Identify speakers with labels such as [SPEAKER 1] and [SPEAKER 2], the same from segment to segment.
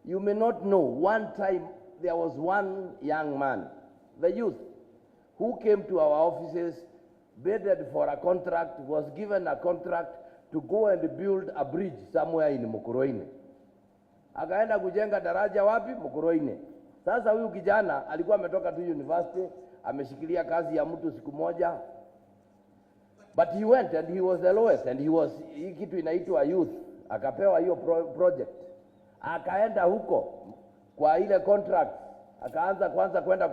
[SPEAKER 1] You may not know, one time there was one young man, the youth, who came to our offices, bidded for a contract, was given a contract to go and build a bridge somewhere in Mukuroine. Akaenda kujenga daraja wapi? Mukuroine. Sasa huyu kijana alikuwa ametoka tu university, ameshikilia kazi ya mtu siku moja. But he went and he was the lowest and he was, hii kitu inaitwa youth, akapewa hiyo project. Akaenda huko kwa ile contract, akaanza kwanza kwenda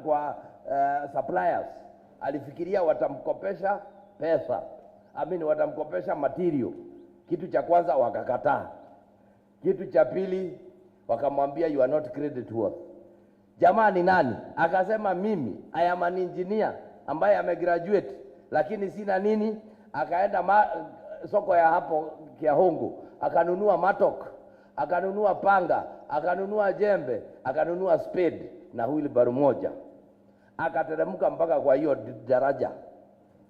[SPEAKER 1] kwa suppliers. Alifikiria watamkopesha pesa, watamkopesha material. Kitu cha kwanza wakakataa. Kitu cha pili wakamwambia you are not creditworthy. Jamaa ni nani? Akasema mimi I am an engineer ambaye amegraduate lakini sina nini. Akaenda soko ya hapo Kiahongo, akanunua matok, akanunua panga, akanunua jembe, akanunua spade na wheelbarrow moja. Akateremka mpaka kwa hiyo daraja.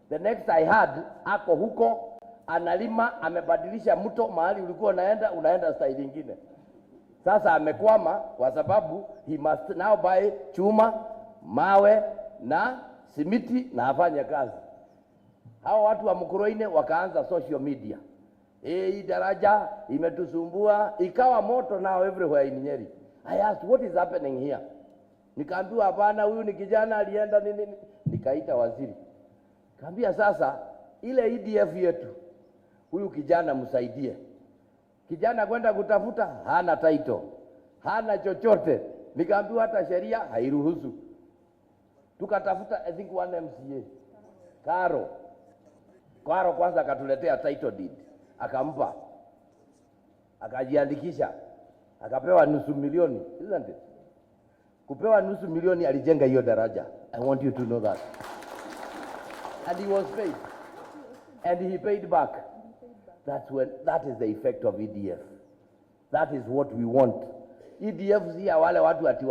[SPEAKER 1] The next I heard, ako huko analima, amebadilisha mto mahali ulikuwa unaenda style nyingine. Sasa amekwama kwa sababu he must now buy chuma, mawe na simiti na afanye kazi. Hao watu wa Mukuroine wakaanza social media. Hii daraja imetusumbua, ikawa moto now everywhere in Nyeri. I asked what is happening here? Nikaambiwa hapana, huyu ni kijana alienda nini. Nikaita waziri. Kaambia sasa ile EDF yetu, huyu kijana msaidie. Kijana kwenda kutafuta hana title, hana chochote. Nikaambiwa hata sheria hairuhusu. Tukatafuta I think one MCA. Karo kwanza akatuletea title deed. Akampa. Akajiandikisha. Akapewa nusu milioni, isn't it? Kupewa nusu milioni alijenga hiyo daraja. I want you to know that. And he was paid. And he paid back. That is the effect of EDF. That is what we want. EDF si wale watu ati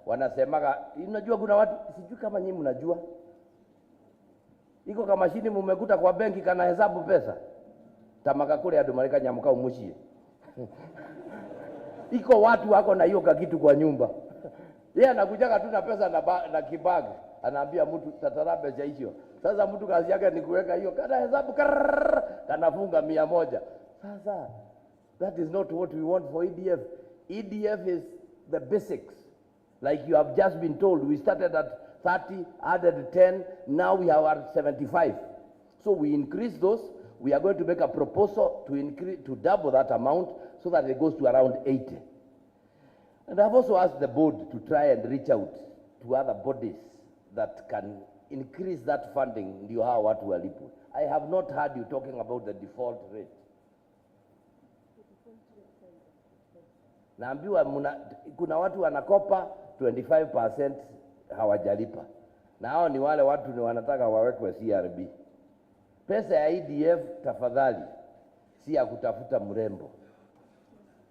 [SPEAKER 1] wanasemaga, unajua kuna watu sijui kama nyinyi mnajua. Iko kama mashini mmekuta kwa benki kana hesabu pesa. Tamaka kule adu mareka nyamuka umushie. Iko watu wako na hiyo kitu kwa nyumba. Yeye anakujaga tu na pesa na kibag, anaambia mtu tatarabe cha hiyo. Sasa mtu kazi yake ni kuweka hiyo kana hesabu kanafunga 100. Sasa that is not what we want for EDF. EDF is the basics. Like you have just been told, we started at 30, added 10, now we are at 75. So we increase those. We are going to make a proposal to double that amount so that it goes to around 80. And I've also asked the board to try and reach out to other bodies that can increase that funding. Ndio hawa watu walipo. I have not heard you talking about the default rate. Naambiwa kuna watu wanakopa 25% hawajalipa. Na hao ni wale watu ni wanataka wawekwe CRB. Pesa ya EDF tafadhali si ya kutafuta mrembo.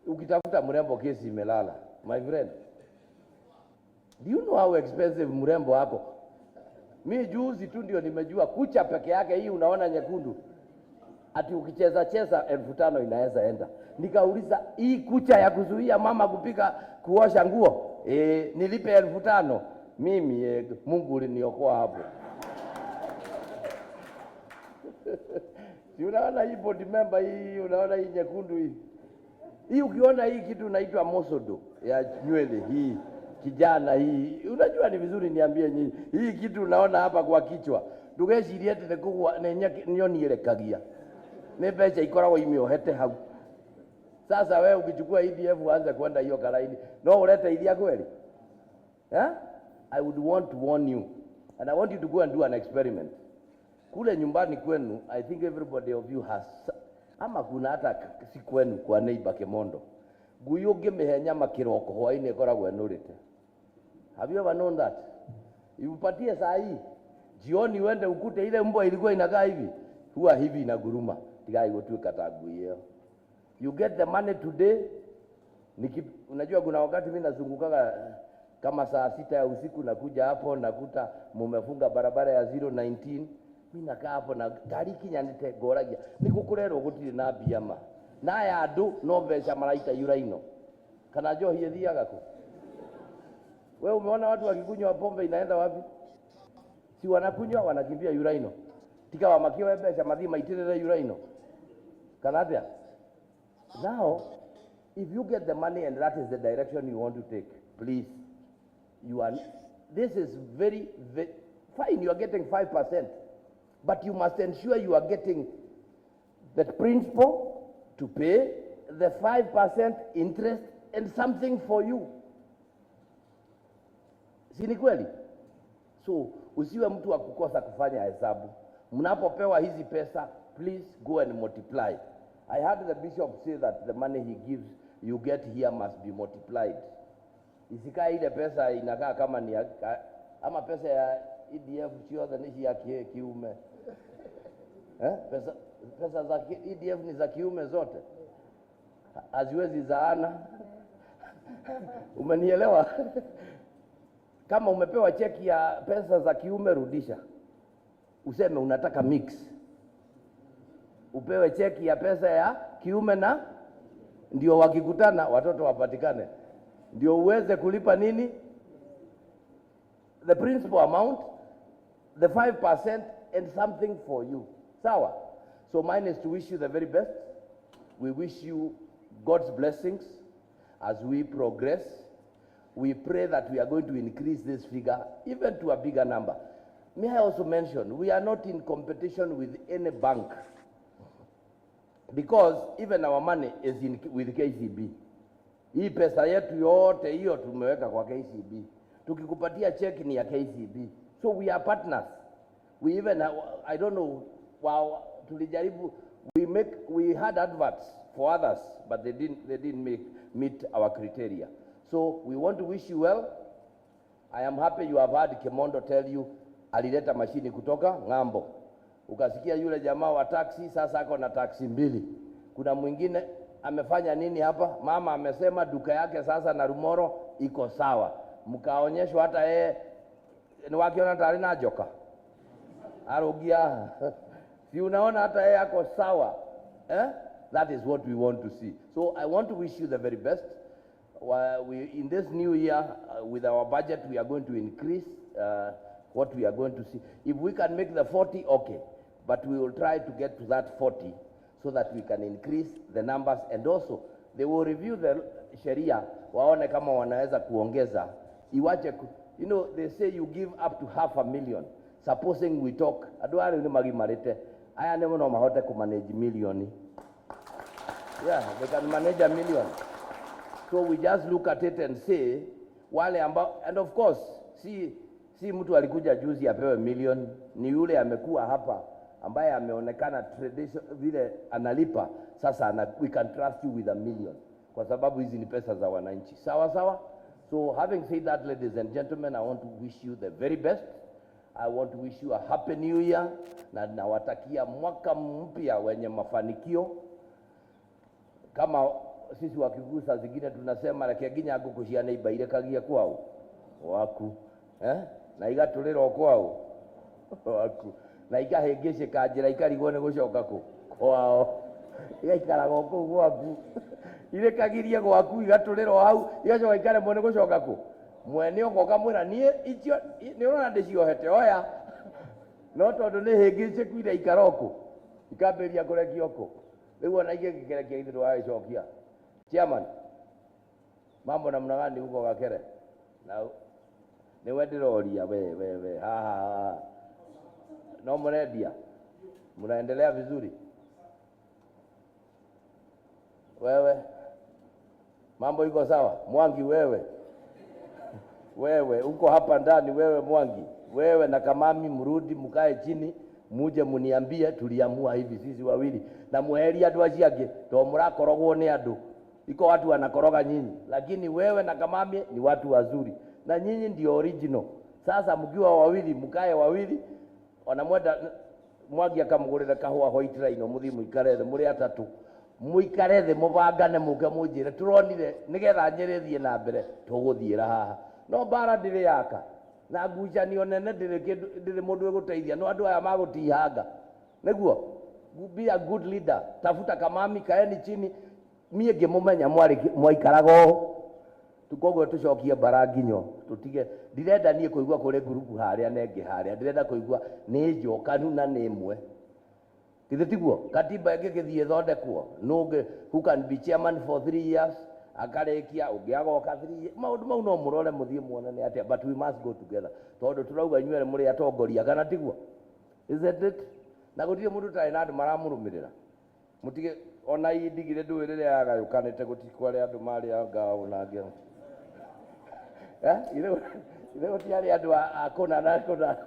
[SPEAKER 1] Ukitafuta mrembo kesi imelala. My friend, do you know how expensive mrembo wako? Mimi juzi tu ndio nimejua kucha peke yake hii unaona nyekundu. Ati ukicheza 5,000 inaweza enda. Nikauliza hii kucha ya kuzuia mama kupika kuosha nguo, nilipe 5,000. Mimi Mungu uliniokoa hapo. Si unaona hii board member hii, unaona hii nyekundu hii. Hii ukiona hii kitu inaitwa mosodo ya nywele hii, kijana hii. Unajua ni vizuri niambie nyinyi. Hii kitu unaona hapa kwa kichwa. Ndugecirie ati nekugwa nyoni irekagia. Ni becha ikoragwo imiohete hau. Sasa wewe ukichukua EDF uanze kwenda hiyo kalaini, no ulete ilia kweli? I would want to warn you, and I want you to go and do an experiment. Kule nyumbani kwenu, I think everybody of you has, ama kuna hata si kwenu kwa neighbor Kemondo, guyo ngemehe nyama kiroko hwaine koragwo enurite. Have you ever known that? Upatie saa hii jioni uende ukute ile mbwa ilikuwa inakaa hivi, huwa hivi inaguruma, tigai gotuika tagu hiyo. You get the money today. Unajua kuna wakati mimi nazungukaga kama saa 6 ya usiku, nakuja hapo nakuta mumefunga barabara ya 019. Mimi nakaa hapo na gari kinyanite goragia nikukurero gutire na biama na ya andu no mbeca maraita yuraino. Kana njohi ithiaga ku? Wewe umeona watu wakikunywa pombe inaenda wapi? Si wanakunywa wanakimbia uraino. Tika wamakiwa mbeca mathi maitirire uraino. Kana atia? Now, if you get the money and that is the direction you want to take, please, this is very, very fine. You are getting 5%, but you must ensure you are getting the principal to pay, the 5% interest, and something for you. Si ni kweli? So, usiwe mtu wa kukosa kufanya hesabu. Mnapopewa hizi pesa, please go and multiply. I heard the bishop say that the money he gives, you get here must be multiplied. Isikae ile pesa inakaa kama ni ama pesa ya EDF sio ni ya kiume. Pesa za EDF ni za kiume zote. Haziwezi zaana. Umenielewa? Kama umepewa cheki ya pesa za kiume rudisha. Useme unataka mix. Upewe cheki ya pesa ya kiume na ndio wakikutana watoto wapatikane. Ndio uweze kulipa nini? The principal amount, the 5% and something for you. Sawa? So mine is to wish you the very best. We wish you God's blessings as we progress. We pray that we are going to increase this figure even to a bigger number. May I also mention, we are not in competition with any bank. Because even our money is with KCB. Hii pesa yetu yote hiyo tumeweka kwa KCB. Tukikupatia check ni ya KCB. So we are partners. We even I don't know, wow, tulijaribu we had adverts for others, but they didn't meet our criteria. So we want to wish you well. I am happy you have had Kemondo tell you alileta mashini kutoka ng'ambo. Ukasikia yule jamaa wa taxi sasa ako na taxi mbili. Kuna mwingine amefanya nini hapa? Mama amesema duka yake sasa na Rumoro iko sawa. Mkaonyeshwa hata yeye ni wakiona tayari na joka. Arogia. Si unaona hata yeye ako sawa. That is what we want to see. So I want to wish you the very best. In this new year, with our budget, we are going to increase what we are going to see. If we can make the 40, okay. But we will try to get to that 40 so that we can increase the numbers. And also, they will review the Sharia, waone kama wanaweza kuongeza. Iwache, you know, they say you give up to 500,000. Supposing we talk, aduari ni magimarete, aya nemo no mahote kumanage millioni. Yeah, they can manage 1 million. So we just look at it and say, wale ambao, and of course, si mtu alikuja juzi apewe million, ni yule amekuwa hapa, ambaye ameonekana tradition vile analipa, sasa we can trust you with 1 million. Kwa sababu hizi ni pesa za wananchi. Sawa sawa? So having said that, ladies and gentlemen, I want to wish you the very best. I want to wish you a happy new year. Na nawatakia mwaka mpya wenye mafanikio. Kama sisi wakigusa zingine tunasema rekeginya ngukucia ni ibaire kagia kwao waku na igatulira kwao waku na ikahengeshe kanjira ikarigwo ni gucoka kwao igaikara goko gwaku ile kagirie gwaku igatulira hau igacoka ikare mo ni gucoka mwene ogoka mwira nie icio ni urona ndiciohete oya no tondu ni hengeshe kuira ikaroko ikamberia kurekio ko riu ona igikerekia ithu wa icokia. Chairman, mambo namna gani huko Gakere? Na ni wendiroria we ha. No mnaendia. Mnaendelea vizuri. Wewe mambo iko sawa? Mwangi wewe. Wewe uko hapa ndani wewe Mwangi. Wewe na Kamami mrudi mkae chini muje muniambie tuliamua hivi sisi wawili na muheri andu aciange to murakorogwo ni andu. Iko watu wanakoroga nyinyi, lakini wewe na Kamami ni watu wazuri. Na nyinyi ndio original. Sasa mkiwa wawili, mkae wawili, wanamwenda Mwangi akamugurira kahua white line muthi muikarethe muri atatu. Muikarethe mubangane muke munjire turonire nigetha Nyeri thie na mbere tuguthiira haha. No bara ndire yaka. Na ngucanio nene ndire mundu eguteithia no andu aya magutihanga. Niguo be a good leader. Tafuta Kamami kaeni chini. Mie ngimumenya mwaikaraga tukoguo tucokie baraginyo tutige ndirenda nie kuigua kuri group haria nenge haria ndirenda kuigua ni njokanu na ni imwe kithe tiguo katiba ingigithie thondekwo nunge who can be chairman for 3 years akarekia ungiagoka 3 years maundu mau no murore muthie muonane atia but we must go together tondu turauga inyuere muri atongoria kana tiguo isn't it na gutire mundu tari na andu maramurumirira mutige ona indigire ndwirire yagayukanite gutikware andu mari angao na ngero ile gutiari andu akona na akona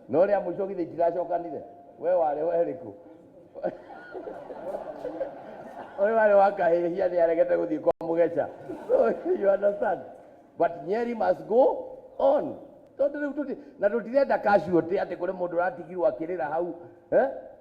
[SPEAKER 1] no ria mucokithi itiracokanire we wale weriku oy wale wakahihia ni aregete guthii kwa mugeca you understand but Nyeri must go on na tutirenda casualty ati kuri mundu ratigirwo akirira hau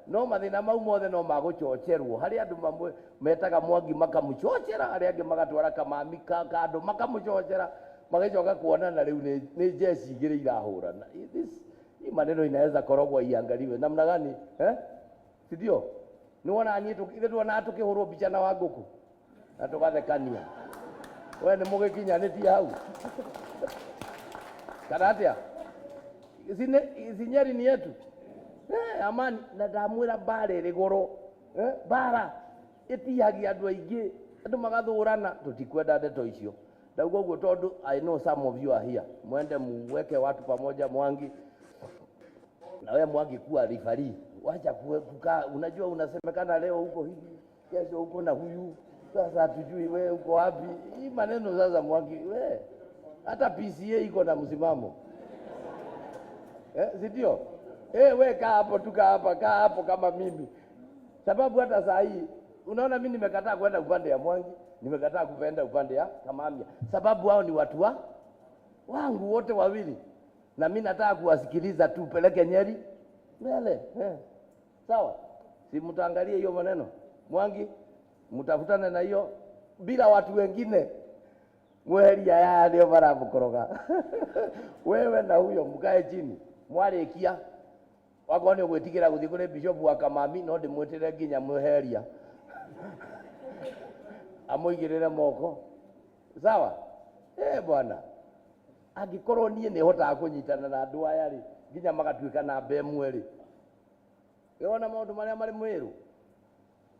[SPEAKER 1] no mathina mau mothe no magucocerwo hari andu mamwe metaga Mwangi makamucocera hari angi magatwara Kamami kandu makamucocera magicoka kuonana riu ni jeshi igire irahurana hii maneno inaweza korogwa iangaliwe namna gani sidio ni wona anyitu ile tuona tukihurwo bicha na Wanguku na tugathekania we ni mugikinyaniti hau karatia Nyeri ni yetu amani na ndamwira bara iri goro bara itihagia andu aingi andu magathurana tutikwenda ndeto icio ndauga uguo tondu I know some of you are here mwende muweke watu pamoja Mwangi na wewe Mwangi kuwa referee wacha kukaa unajua unasemekana leo huko hivi kesho huko na huyu sasa hatujui wewe uko wapi hii maneno sasa Mwangi wewe hata PCA iko na msimamo sidio wewe kaa hapo tuka hapa kaa hapo kama mimi sababu hata saa hii unaona mimi nimekataa kwenda upande ya Mwangi nimekataa kupenda upande ya Kamami sababu hao ni watu wangu wote wawili na mimi nataka kuwasikiliza tu peleke Nyeri mbele sawa si mtaangalia hiyo maneno Mwangi mtafutane na hiyo bila watu wengine mweheria ya ndio baramukoroga wewe na huyo mkae chini mwarikia wako ni gwitigira guthii kuri bishop wa Kamami no ndimwetire nginya mweheria amuigirire moko sawa bwana angikorwo nie ni hotaga kunyitana na andu aya ri nginya magatuika na mbemwe ri yona maundu maria mari mwiru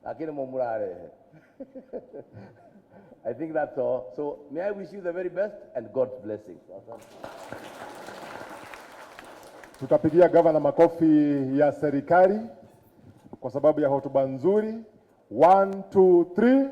[SPEAKER 1] lakini mumurarehe I think that's all. So may I wish you the very best and God's blessings.
[SPEAKER 2] Tutapigia gavana makofi ya serikali kwa sababu ya hotuba nzuri. 1 2 3